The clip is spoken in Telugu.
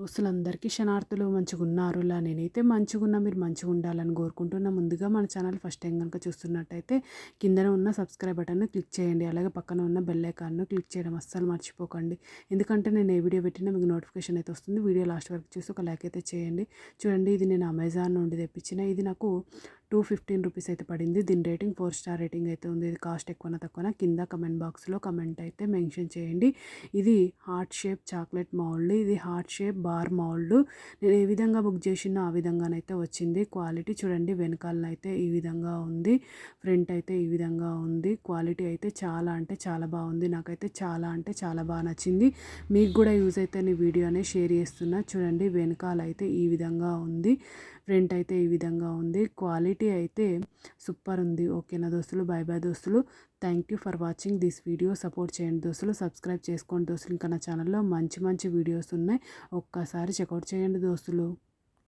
దోస్తులందరికీ క్షణార్థులు మంచిగున్నారులా నేనైతే మంచిగున్నా, మీరు మంచిగా ఉండాలని కోరుకుంటున్నా. ముందుగా మన ఛానల్ ఫస్ట్ టైం కనుక చూస్తున్నట్టయితే కిందన ఉన్న సబ్స్క్రైబ్ బటన్ను క్లిక్ చేయండి. అలాగే పక్కన ఉన్న బెల్ ఐకాన్ను క్లిక్ చేయడం అస్సలు మర్చిపోకండి. ఎందుకంటే నేను ఏ వీడియో పెట్టినా మీకు నోటిఫికేషన్ అయితే వస్తుంది. వీడియో లాస్ట్ వరకు చూసి ఒక లైక్ అయితే చేయండి. చూడండి, ఇది నేను అమెజాన్ నుండి తెప్పించిన. ఇది నాకు 215 రూపీస్ అయితే పడింది. దీని రేటింగ్ 4 స్టార్ రేటింగ్ అయితే ఉంది. ఇది కాస్ట్ ఎక్కువనా తక్కువనా కింద కమెంట్ బాక్స్లో కమెంట్ అయితే మెన్షన్ చేయండి. ఇది హార్ట్ షేప్ చాక్లెట్ మౌల్డ్, ఇది హార్ట్ షేప్ బార్ మౌల్డ్. నేను ఏ విధంగా బుక్ చేసినా ఆ విధంగానైతే వచ్చింది. క్వాలిటీ చూడండి, వెనకాలనైతే ఈ విధంగా ఉంది, ఫ్రంట్ అయితే ఈ విధంగా ఉంది. క్వాలిటీ అయితే చాలా అంటే చాలా బాగుంది. నాకైతే చాలా అంటే చాలా బాగా నచ్చింది. మీకు కూడా యూజ్ అయితే నీ వీడియో అనేది షేర్ చేస్తున్నా. చూడండి, వెనకాల అయితే ఈ విధంగా ఉంది, ఫ్రంట్ అయితే ఈ విధంగా ఉంది. క్వాలిటీ అయితే సూపర్ ఉంది. ఓకేనా దోస్తులు, బాయ్ బాయ్ దోస్తులు. Thank you for watching this video. Support చేయండి దోస్తులు, సబ్స్క్రైబ్ చేసుకోండి దోస్తులు. ఇంకా నా ఛానల్లో మంచి మంచి వీడియోస్ ఉన్నాయి, ఒక్కసారి చెక్అవుట్ చేయండి దోస్తులు.